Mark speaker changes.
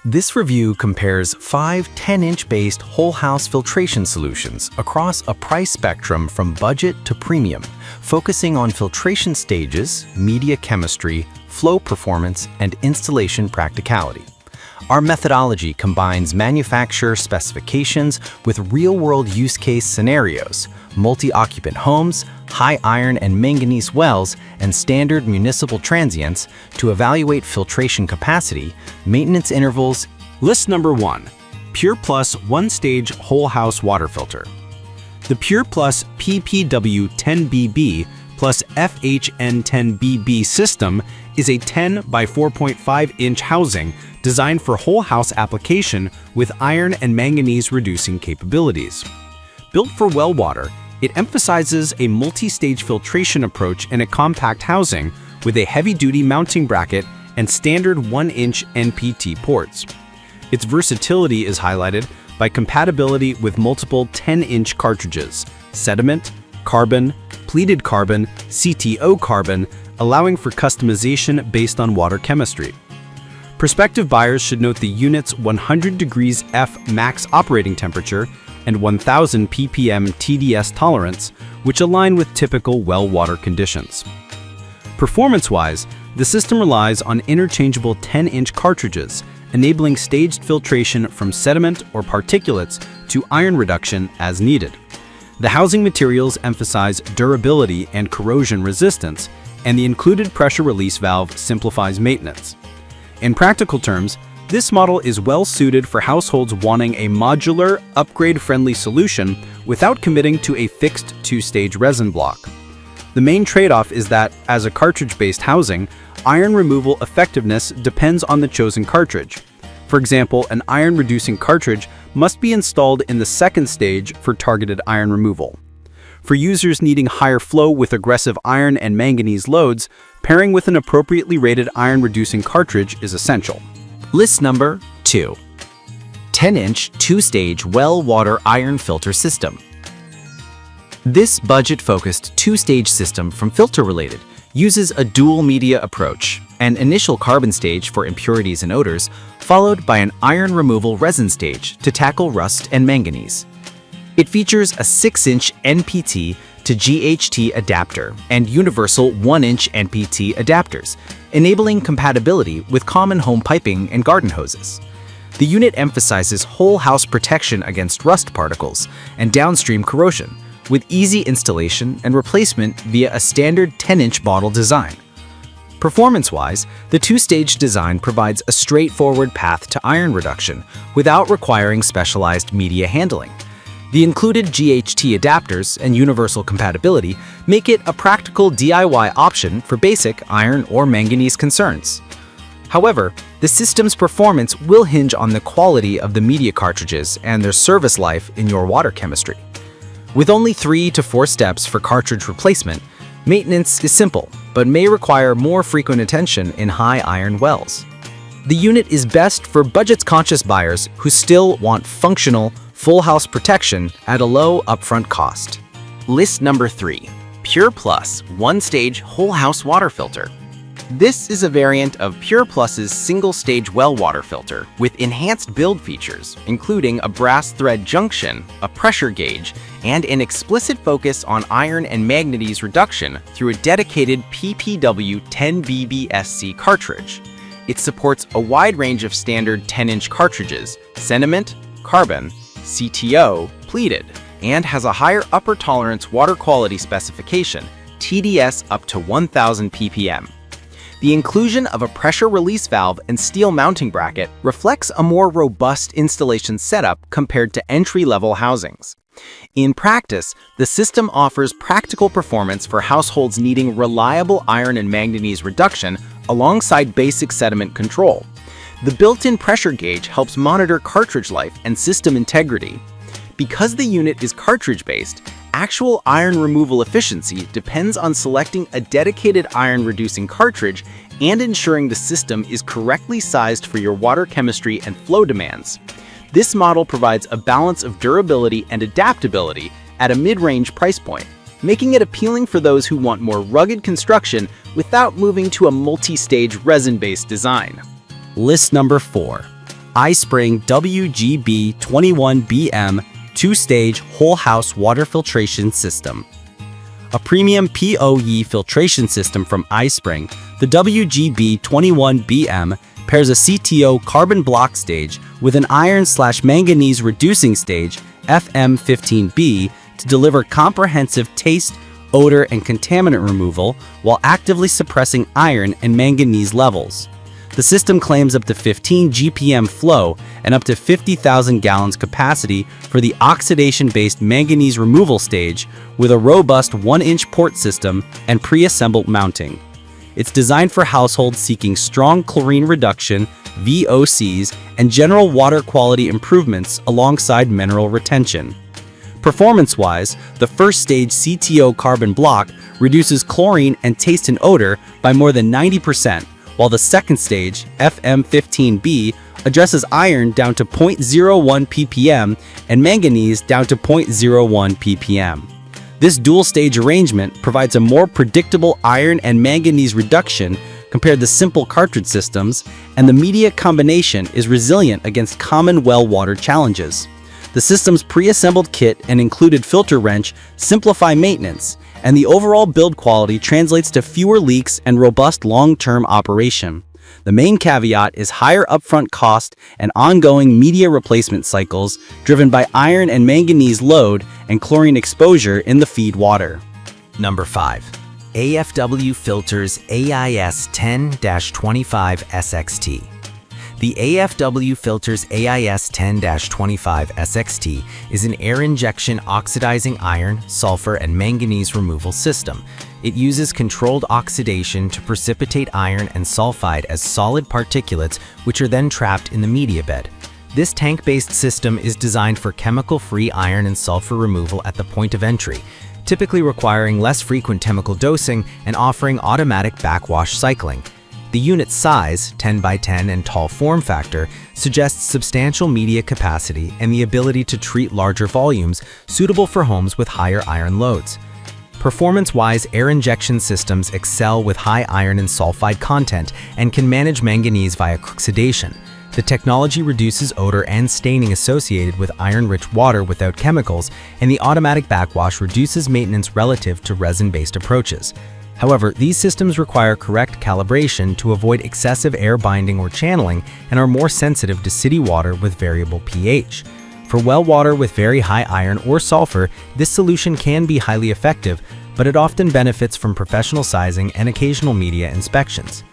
Speaker 1: This review compares 5 10-inch based whole house filtration solutions across a price spectrum from budget to premium, focusing on filtration stages, media chemistry, flow performance, and installation practicality. Our methodology combines manufacturer specifications with real-world use case scenarios, multi-occupant homes, high iron and manganese wells, and standard municipal transients to evaluate filtration capacity, maintenance intervals.
Speaker 2: List number 1. Pure Plus One-Stage Whole House Water Filter. The Pure Plus PPW10BB plus FHN10BB system is a 10 by 4.5-inch housing designed for whole house application with iron and manganese reducing capabilities. Built for well water, it emphasizes a multi-stage filtration approach in a compact housing with a heavy-duty mounting bracket and standard 1-inch NPT ports. Its versatility is highlighted by compatibility with multiple 10-inch cartridges, sediment, carbon, pleated carbon, CTO carbon, allowing for customization based on water chemistry. Prospective buyers should note the unit's 100 degrees F max operating temperature and 1000 ppm TDS tolerance, which align with typical well water conditions. Performance-wise, the system relies on interchangeable 10-inch cartridges, enabling staged filtration from sediment or particulates to iron reduction as needed. The housing materials emphasize durability and corrosion resistance, and the included pressure release valve simplifies maintenance. In practical terms, this model is well suited for households wanting a modular, upgrade-friendly solution without committing to a fixed 2-stage resin block. The main trade-off is that, as a cartridge-based housing, iron removal effectiveness depends on the chosen cartridge. For example, an iron-reducing cartridge must be installed in the second stage for targeted iron removal. For users needing higher flow with aggressive iron and manganese loads, pairing with an appropriately rated iron-reducing cartridge is essential.
Speaker 1: List number 2. 10-inch 2-stage well water iron filter system. This budget-focused 2-stage system from Filter Related uses a dual media approach, an initial carbon stage for impurities and odors, followed by an iron removal resin stage to tackle rust and manganese. It features a 6-inch NPT to GHT adapter and universal 1-inch NPT adapters, enabling compatibility with common home piping and garden hoses. The unit emphasizes whole house protection against rust particles and downstream corrosion, with easy installation and replacement via a standard 10-inch bottle design. Performance-wise, the 2-stage design provides a straightforward path to iron reduction without requiring specialized media handling. The included GHT adapters and universal compatibility make it a practical DIY option for basic iron or manganese concerns. However, the system's performance will hinge on the quality of the media cartridges and their service life in your water chemistry. With only 3 to 4 steps for cartridge replacement, maintenance is simple, but may require more frequent attention in high iron wells. The unit is best for budget-conscious buyers who still want functional, full house protection at a low upfront cost.
Speaker 3: List number 3. Pure Plus One-Stage Whole House Water Filter. This is a variant of Pure Plus's single-stage well water filter with enhanced build features, including a brass thread junction, a pressure gauge, and an explicit focus on iron and manganese reduction through a dedicated PPW10BBSC cartridge. It supports a wide range of standard 10-inch cartridges, sediment, carbon, CTO, pleated, and has a higher upper tolerance water quality specification, TDS up to 1000 ppm. The inclusion of a pressure release valve and steel mounting bracket reflects a more robust installation setup compared to entry-level housings. In practice, the system offers practical performance for households needing reliable iron and manganese reduction alongside basic sediment control. The built-in pressure gauge helps monitor cartridge life and system integrity. Because the unit is cartridge-based, actual iron removal efficiency depends on selecting a dedicated iron-reducing cartridge and ensuring the system is correctly sized for your water chemistry and flow demands. This model provides a balance of durability and adaptability at a mid-range price point, making it appealing for those who want more rugged construction without moving to a multi-stage resin-based design.
Speaker 1: List number 4. iSpring WGB21BM 2-stage whole house water filtration system. A premium POE filtration system from iSpring, the WGB21BM pairs a CTO carbon block stage with an iron/manganese reducing stage, FM15B, to deliver comprehensive taste, odor, and contaminant removal while actively suppressing iron and manganese levels. The system claims up to 15 GPM flow and up to 50,000 gallons capacity for the oxidation-based manganese removal stage with a robust 1-inch port system and pre-assembled mounting. It's designed for households seeking strong chlorine reduction, VOCs, and general water quality improvements alongside mineral retention. Performance-wise, the first stage CTO carbon block reduces chlorine and taste and odor by more than 90%, while the second stage, FM15B, addresses iron down to 0.01 ppm and manganese down to 0.01 ppm. This dual-stage arrangement provides a more predictable iron and manganese reduction compared to simple cartridge systems, and the media combination is resilient against common well water challenges. The system's pre-assembled kit and included filter wrench simplify maintenance, and the overall build quality translates to fewer leaks and robust long-term operation. The main caveat is higher upfront cost and ongoing media replacement cycles driven by iron and manganese load and chlorine exposure in the feed water.
Speaker 4: Number 5. AFW Filters AIS 10-25 SXT. The AFW Filters AIS 10-25 SXT is an air injection oxidizing iron, sulfur, and manganese removal system. It uses controlled oxidation to precipitate iron and sulfide as solid particulates, which are then trapped in the media bed. This tank-based system is designed for chemical-free iron and sulfur removal at the point of entry, typically requiring less frequent chemical dosing and offering automatic backwash cycling. The unit's size, 10 by 10 and tall form factor, suggests substantial media capacity and the ability to treat larger volumes, suitable for homes with higher iron loads. Performance-wise, air injection systems excel with high iron and sulfide content and can manage manganese via oxidation. The technology reduces odor and staining associated with iron-rich water without chemicals, and the automatic backwash reduces maintenance relative to resin-based approaches. However, these systems require correct calibration to avoid excessive air binding or channeling and are more sensitive to city water with variable pH. For well water with very high iron or sulfur, this solution can be highly effective, but it often benefits from professional sizing and occasional media inspections.